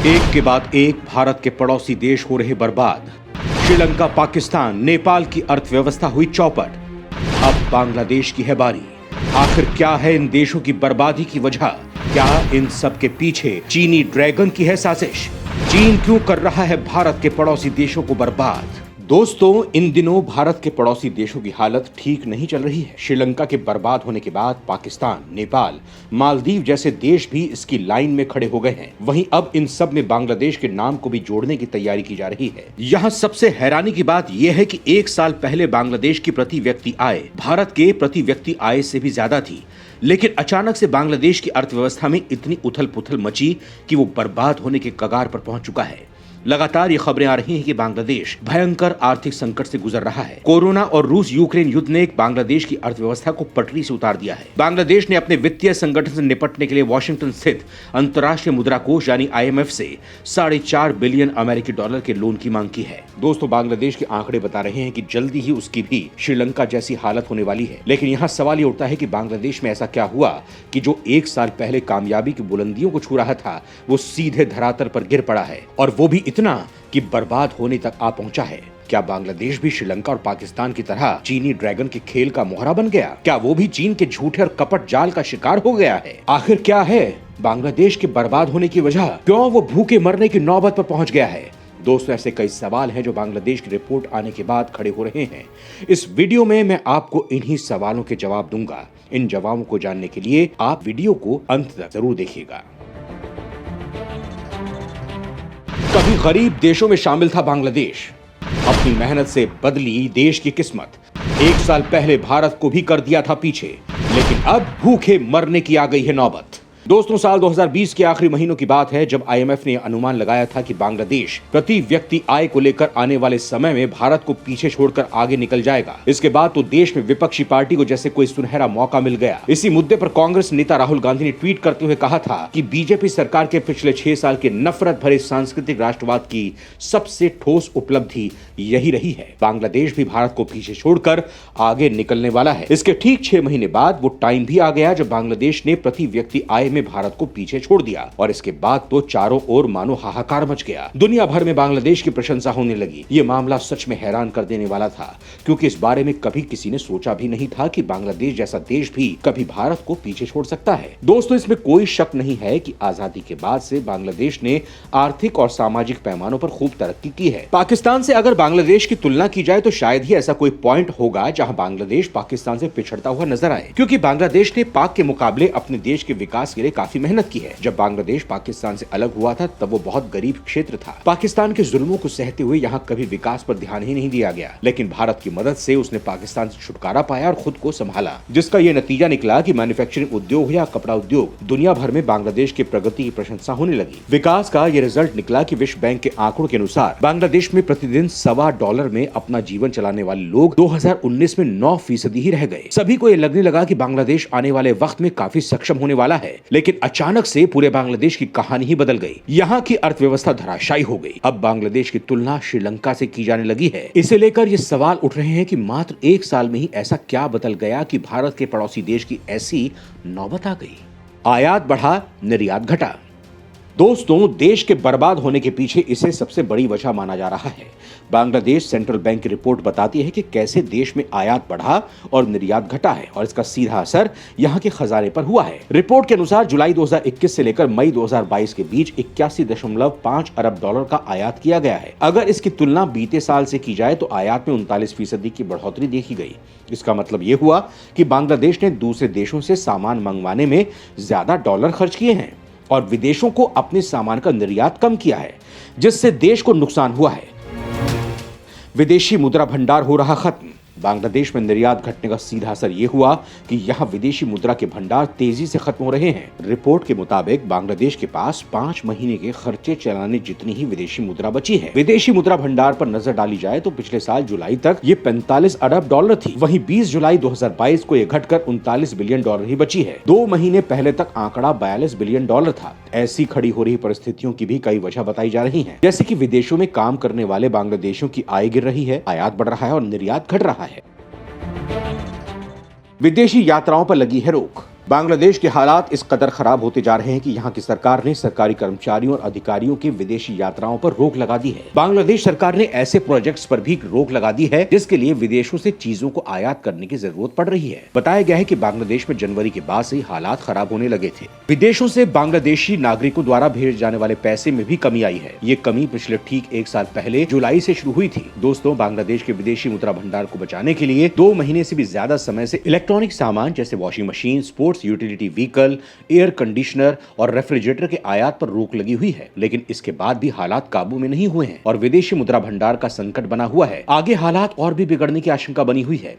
एक के बाद एक भारत के पड़ोसी देश हो रहे बर्बाद। श्रीलंका, पाकिस्तान, नेपाल की अर्थव्यवस्था हुई चौपट। अब बांग्लादेश की है बारी। आखिर क्या है इन देशों की बर्बादी की वजह? क्या इन सब के पीछे चीनी ड्रैगन की है साजिश? चीन क्यों कर रहा है भारत के पड़ोसी देशों को बर्बाद? दोस्तों, इन दिनों भारत के पड़ोसी देशों की हालत ठीक नहीं चल रही है। श्रीलंका के बर्बाद होने के बाद पाकिस्तान, नेपाल, मालदीव जैसे देश भी इसकी लाइन में खड़े हो गए हैं। वहीं अब इन सब में बांग्लादेश के नाम को भी जोड़ने की तैयारी की जा रही है। यहाँ सबसे हैरानी की बात यह है कि एक साल पहले बांग्लादेश की प्रति व्यक्ति आय भारत के प्रति व्यक्ति आय से भी ज्यादा थी, लेकिन अचानक से बांग्लादेश की अर्थव्यवस्था में इतनी उथल पुथल मची कि वो बर्बाद होने के कगार पर पहुंच चुका है। लगातार ये खबरें आ रही हैं कि बांग्लादेश भयंकर आर्थिक संकट से गुजर रहा है। कोरोना और रूस यूक्रेन युद्ध ने बांग्लादेश की अर्थव्यवस्था को पटरी से उतार दिया है। बांग्लादेश ने अपने वित्तीय संगठन से निपटने के लिए वॉशिंगटन स्थित अंतर्राष्ट्रीय मुद्रा कोष यानी IMF से $4.5 बिलियन अमेरिकी डॉलर के लोन की मांग की है। दोस्तों, बांग्लादेश के आंकड़े बता रहे हैं कि जल्दी ही उसकी भी श्रीलंका जैसी हालत होने वाली है। लेकिन यहाँ सवाल ये उठता है कि बांग्लादेश में ऐसा क्या हुआ कि जो एक साल पहले कामयाबी की बुलंदियों को छू रहा था, वो सीधे धरातल पर गिर पड़ा है, और वो भी इतना कि बर्बाद होने तक आ पहुंचा है। क्या बांग्लादेश भी श्रीलंका और पाकिस्तान की तरह चीनी ड्रैगन के खेल का मोहरा बन गया? क्या वो भी चीन के झूठे और कपट जाल का शिकार हो गया है? आखिर क्या है बांग्लादेश के बर्बाद होने की वजह? क्यों वो भूखे मरने की नौबत पर पहुंच गया है? दोस्तों, ऐसे कई सवाल हैं जो बांग्लादेश की रिपोर्ट आने के बाद खड़े हो रहे हैं। इस वीडियो में मैं आपको इन्हीं सवालों के जवाब दूंगा। इन जवाबों को जानने के लिए आप वीडियो को अंत तक जरूर देखिएगा। कभी गरीब देशों में शामिल था बांग्लादेश, अपनी मेहनत से बदली देश की किस्मत। एक साल पहले भारत को भी कर दिया था पीछे, लेकिन अब भूखे मरने की आ गई है नौबत। दोस्तों, साल 2020 के आखिरी महीनों की बात है जब IMF ने अनुमान लगाया था कि बांग्लादेश प्रति व्यक्ति आय को लेकर आने वाले समय में भारत को पीछे छोड़कर आगे निकल जाएगा। इसके बाद तो देश में विपक्षी पार्टी को जैसे कोई सुनहरा मौका मिल गया। इसी मुद्दे पर कांग्रेस नेता राहुल गांधी ने ट्वीट करते हुए कहा था कि बीजेपी सरकार के पिछले 6 साल के नफरत भरे सांस्कृतिक राष्ट्रवाद की सबसे ठोस उपलब्धि यही रही है। बांग्लादेश भी भारत को पीछे छोड़कर आगे निकलने वाला है। इसके ठीक 6 महीने बाद वो टाइम भी आ गया जब बांग्लादेश ने प्रति व्यक्ति आय में भारत को पीछे छोड़ दिया, और इसके बाद तो चारों ओर मानो हाहाकार मच गया। दुनिया भर में बांग्लादेश की प्रशंसा होने लगी। ये मामला सच में हैरान कर देने वाला था, क्योंकि इस बारे में कभी किसी ने सोचा भी नहीं था कि बांग्लादेश जैसा देश भी कभी भारत को पीछे छोड़ सकता है। दोस्तों, इसमें कोई शक नहीं है कि आजादी के बाद से बांग्लादेश ने आर्थिक और सामाजिक पैमानों पर खूब तरक्की की है। पाकिस्तान से अगर बांग्लादेश की तुलना की जाए तो शायद ही ऐसा कोई पॉइंट होगा जहां बांग्लादेश पाकिस्तान से पिछड़ता हुआ नजर आए, क्योंकि बांग्लादेश ने पाक के मुकाबले अपने देश के विकास के लिए काफी मेहनत की है। जब बांग्लादेश पाकिस्तान से अलग हुआ था तब वो बहुत गरीब क्षेत्र था। पाकिस्तान के जुल्मों को सहते हुए यहाँ कभी विकास पर ध्यान ही नहीं दिया गया, लेकिन भारत की मदद से उसने पाकिस्तान से छुटकारा पाया और खुद को संभाला, जिसका ये नतीजा निकला कि मैन्युफैक्चरिंग उद्योग या कपड़ा उद्योग दुनिया भर में बांग्लादेश की प्रगति की प्रशंसा होने लगी। विकास का ये रिजल्ट निकला कि विश्व बैंक के आंकड़ों के अनुसार बांग्लादेश में प्रतिदिन $1.25 में अपना जीवन चलाने वाले लोग 2019 में 9% ही रह गए। सभी को ये लगने लगा कि बांग्लादेश आने वाले वक्त में काफी सक्षम होने वाला है, लेकिन अचानक से पूरे बांग्लादेश की कहानी ही बदल गई। यहाँ की अर्थव्यवस्था धराशायी हो गई। अब बांग्लादेश की तुलना श्रीलंका से की जाने लगी है। इसे लेकर ये सवाल उठ रहे हैं कि मात्र 1 साल में ही ऐसा क्या बदल गया कि भारत के पड़ोसी देश की ऐसी नौबत आ गई। आयात बढ़ा, निर्यात घटा। दोस्तों, देश के बर्बाद होने के पीछे इसे सबसे बड़ी वजह माना जा रहा है। बांग्लादेश सेंट्रल बैंक की रिपोर्ट बताती है कि कैसे देश में आयात बढ़ा और निर्यात घटा है, और इसका सीधा असर यहाँ के खजाने पर हुआ है। रिपोर्ट के अनुसार जुलाई 2021 से लेकर मई 2022 के बीच $81.5 अरब का आयात किया गया है। अगर इसकी तुलना बीते साल से की जाए तो आयात में 39% की बढ़ोतरी देखी गई। इसका मतलब ये हुआ कि बांग्लादेश ने दूसरे देशों से सामान मंगवाने में ज्यादा डॉलर खर्च किए हैं और विदेशों को अपने सामान का निर्यात कम किया है, जिससे देश को नुकसान हुआ है। विदेशी मुद्रा भंडार हो रहा खत्म। बांग्लादेश में निर्यात घटने का सीधा असर ये हुआ कि यहाँ विदेशी मुद्रा के भंडार तेजी से खत्म हो रहे हैं। रिपोर्ट के मुताबिक बांग्लादेश के पास 5 महीने के खर्चे चलाने जितनी ही विदेशी मुद्रा बची है। विदेशी मुद्रा भंडार पर नजर डाली जाए तो पिछले साल जुलाई तक ये $45 अरब थी। वहीं 20 जुलाई 2022 को ये घटकर $39 बिलियन ही बची है। 2 महीने पहले तक आंकड़ा $42 बिलियन था। ऐसी खड़ी हो रही परिस्थितियों की भी कई वजह बताई जा रही है, जैसे कि विदेशों में काम करने वाले बांग्लादेशियों की आय गिर रही है, आयात बढ़ रहा है और निर्यात घट रहा है। विदेशी यात्राओं पर लगी है रोक। बांग्लादेश के हालात इस कदर खराब होते जा रहे हैं कि यहाँ की सरकार ने सरकारी कर्मचारियों और अधिकारियों की विदेशी यात्राओं पर रोक लगा दी है। बांग्लादेश सरकार ने ऐसे प्रोजेक्ट्स पर भी रोक लगा दी है जिसके लिए विदेशों से चीजों को आयात करने की जरूरत पड़ रही है। बताया गया है कि बांग्लादेश में जनवरी के बाद से हालात खराब होने लगे थे। विदेशों से बांग्लादेशी नागरिकों द्वारा भेजे जाने वाले पैसे में भी कमी आई है। ये कमी पिछले ठीक 1 साल पहले जुलाई से शुरू हुई थी। दोस्तों, बांग्लादेश के विदेशी मुद्रा भंडार को बचाने के लिए 2 महीने से भी ज्यादा समय से इलेक्ट्रॉनिक सामान जैसे washing machine, sports utility vehicle, air conditioner और रेफ्रिजरेटर के आयात पर रोक लगी हुई है। लेकिन इसके बाद भी हालात काबू में नहीं हुए हैं और विदेशी मुद्रा भंडार का संकट बना हुआ है। आगे हालात और भी बिगड़ने की आशंका बनी हुई है।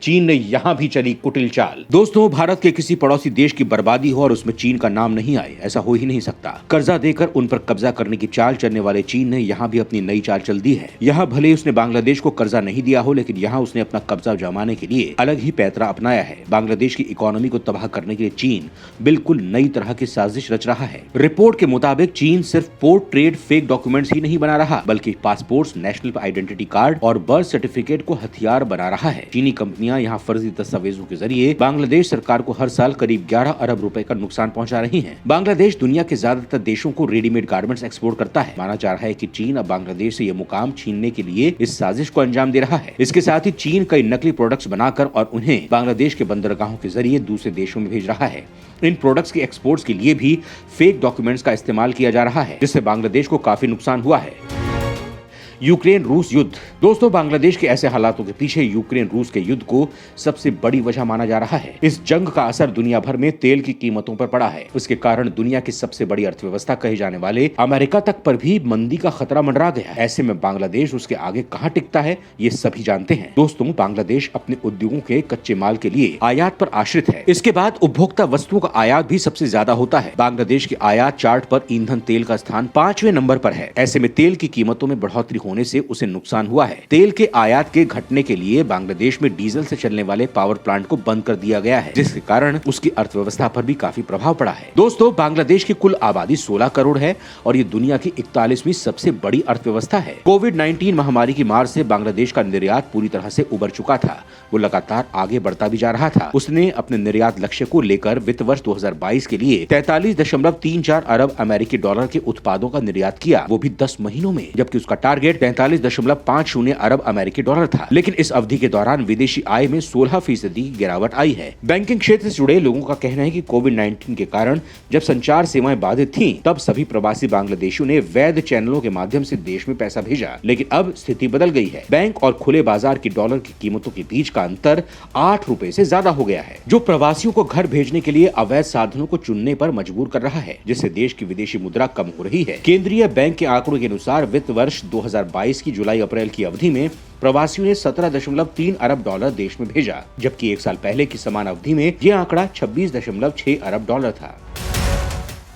चीन ने यहां भी चली कुटिल चाल। दोस्तों, भारत के किसी पड़ोसी देश की बर्बादी हो और उसमें चीन का नाम नहीं आए, ऐसा हो ही नहीं सकता। कर्जा देकर उन पर कब्जा करने की चाल चलने वाले चीन ने यहां भी अपनी नई चाल चल दी है। यहां भले ही उसने बांग्लादेश को कर्जा नहीं दिया हो, लेकिन यहां उसने अपना कब्जा जमाने के लिए अलग ही पैतरा अपनाया है। बांग्लादेश की इकोनॉमी को तबाह करने के लिए चीन बिल्कुल नई तरह की साजिश रच रहा है। रिपोर्ट के मुताबिक चीन सिर्फ पोर्ट ट्रेड फेक डॉक्यूमेंट्स ही नहीं बना रहा, बल्कि पासपोर्ट, नेशनल आइडेंटिटी कार्ड और बर्थ सर्टिफिकेट को हथियार बना रहा है। चीनी कंपनियां यहाँ फर्जी दस्तावेजों के जरिए बांग्लादेश सरकार को हर साल करीब 11 अरब रुपए का नुकसान पहुंचा रही हैं। बांग्लादेश दुनिया के ज्यादातर देशों को रेडीमेड गारमेंट्स एक्सपोर्ट करता है। माना जा रहा है कि चीन अब बांग्लादेश से ये मुकाम छीनने के लिए इस साजिश को अंजाम दे रहा है। इसके साथ ही चीन कई नकली प्रोडक्ट्स बनाकर और उन्हें बांग्लादेश के बंदरगाहों के जरिए दूसरे देशों में भेज रहा है। इन प्रोडक्ट्स के एक्सपोर्ट्स के लिए भी फेक डॉक्यूमेंट्स का इस्तेमाल किया जा रहा है, जिससे बांग्लादेश को काफी नुकसान हुआ है। यूक्रेन रूस युद्ध। दोस्तों, बांग्लादेश के ऐसे हालातों के पीछे यूक्रेन रूस के युद्ध को सबसे बड़ी वजह माना जा रहा है। इस जंग का असर दुनिया भर में तेल की कीमतों पर पड़ा है। उसके कारण दुनिया की सबसे बड़ी अर्थव्यवस्था कहे जाने वाले अमेरिका तक पर भी मंदी का खतरा मंडरा गया। ऐसे में बांग्लादेश उसके आगे कहां टिकता है, ये सभी जानते हैं। दोस्तों, बांग्लादेश अपने उद्योगों के कच्चे माल के लिए आयात पर आश्रित है। इसके बाद उपभोक्ता वस्तुओं का आयात भी सबसे ज्यादा होता है। बांग्लादेश के आयात चार्ट पर ईंधन तेल का स्थान 5वें नंबर पर है। ऐसे में तेल की कीमतों में बढ़ोतरी होने से उसे नुकसान हुआ है। तेल के आयात के घटने के लिए बांग्लादेश में डीजल से चलने वाले पावर प्लांट को बंद कर दिया गया है, जिसके कारण उसकी अर्थव्यवस्था पर भी काफी प्रभाव पड़ा है। दोस्तों, बांग्लादेश की कुल आबादी 16 करोड़ है और ये दुनिया की 41वीं सबसे बड़ी अर्थव्यवस्था है। कोविड-19 महामारी की मार से बांग्लादेश का निर्यात पूरी तरह से उबर चुका था। वो लगातार आगे बढ़ता भी जा रहा था। उसने अपने निर्यात लक्ष्य को लेकर वित्त वर्ष 2022 के लिए 43.34 अरब अमेरिकी डॉलर के उत्पादों का निर्यात किया, वो भी 10 महीनों में, जबकि उसका टारगेट 43.50 अरब अमेरिकी डॉलर था। लेकिन इस अवधि के दौरान विदेशी आय में 16% की गिरावट आई है। बैंकिंग क्षेत्र से जुड़े लोगों का कहना है कि कोविड-19 के कारण जब संचार सेवाएं बाधित थीं, तब सभी प्रवासी बांग्लादेशियों ने वैध चैनलों के माध्यम से देश में पैसा भेजा। लेकिन अब स्थिति बदल गई है। बैंक और खुले बाजार की डॉलर की कीमतों के बीच का अंतर 8 रुपए से ज्यादा हो गया है, जो प्रवासियों को घर भेजने के लिए अवैध साधनों को चुनने पर मजबूर कर रहा है, जिससे देश की विदेशी मुद्रा कम हो रही है। केंद्रीय बैंक के आंकड़ों के अनुसार वित्त वर्ष 2022 की जुलाई अप्रैल की अवधि में प्रवासियों ने 17.3 अरब डॉलर देश में भेजा, जबकि 1 साल पहले की समान अवधि में यह आंकड़ा 26.6 अरब डॉलर था।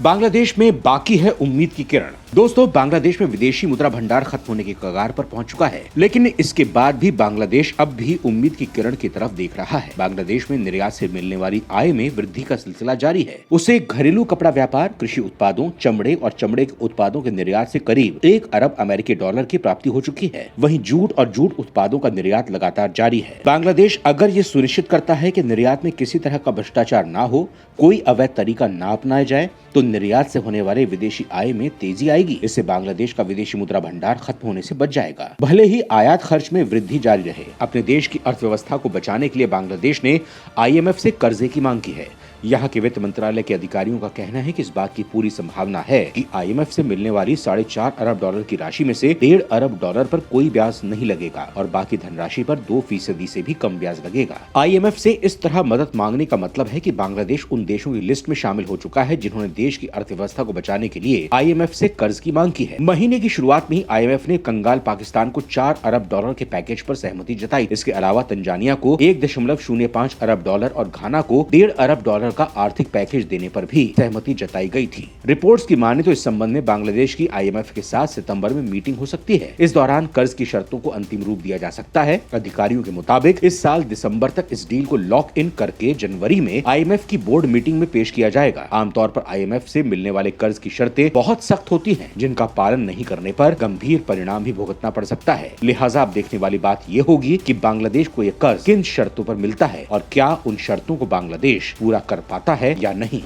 बांग्लादेश में बाकी है उम्मीद की किरण। दोस्तों, बांग्लादेश में विदेशी मुद्रा भंडार खत्म होने की कगार पर पहुंच चुका है, लेकिन इसके बाद भी बांग्लादेश अब भी उम्मीद की किरण की तरफ देख रहा है। बांग्लादेश में निर्यात से मिलने वाली आय में वृद्धि का सिलसिला जारी है। उसे घरेलू कपड़ा व्यापार, कृषि उत्पादों, चमड़े और चमड़े के उत्पादों के निर्यात से करीब 1 अरब अमेरिकी डॉलर की प्राप्ति हो चुकी है। वहीं जूट और जूट उत्पादों का निर्यात लगातार जारी है। बांग्लादेश अगर ये सुनिश्चित करता है कि निर्यात में किसी तरह का भ्रष्टाचार न हो, कोई अवैध तरीका न अपनाया जाए, तो निर्यात से होने वाले विदेशी आय में तेजी आएगी। इससे बांग्लादेश का विदेशी मुद्रा भंडार खत्म होने से बच जाएगा। भले ही आयात खर्च में वृद्धि जारी रहे, अपने देश की अर्थव्यवस्था को बचाने के लिए बांग्लादेश ने IMF से कर्जे की मांग की है। यहाँ के वित्त मंत्रालय के अधिकारियों का कहना है कि इस बात की पूरी संभावना है कि IMF से मिलने वाली 4.5 अरब डॉलर की राशि में से 1.5 अरब डॉलर पर कोई ब्याज नहीं लगेगा और बाकी धनराशि पर 2% से भी कम ब्याज लगेगा। IMF से इस तरह मदद मांगने का मतलब है कि बांग्लादेश उन देशों की लिस्ट में शामिल हो चुका है जिन्होंने देश की अर्थव्यवस्था को बचाने के लिए IMF से कर्ज की मांग की है। महीने की शुरुआत में ही IMF ने कंगाल पाकिस्तान को 4 अरब डॉलर के पैकेज पर सहमति जताई। इसके अलावा तंजानिया को 1.05 अरब डॉलर और घाना को 1.5 अरब डॉलर का आर्थिक पैकेज देने पर भी सहमति जताई गई थी। रिपोर्ट्स की माने तो इस संबंध में बांग्लादेश की IMF के साथ सितंबर में मीटिंग हो सकती है। इस दौरान कर्ज की शर्तों को अंतिम रूप दिया जा सकता है। अधिकारियों के मुताबिक इस साल दिसंबर तक इस डील को लॉक इन करके जनवरी में IMF की बोर्ड मीटिंग में पेश किया जाएगा। आमतौर पर IMF से मिलने वाले कर्ज की शर्तें बहुत सख्त होती हैं, जिनका पालन नहीं करने पर गंभीर परिणाम भी भुगतना पड़ सकता है। लिहाजा अब देखने वाली बात ये होगी कि बांग्लादेश को ये कर्ज किन शर्तों पर मिलता है और क्या उन शर्तों को बांग्लादेश पूरा कर पाता है या नहीं।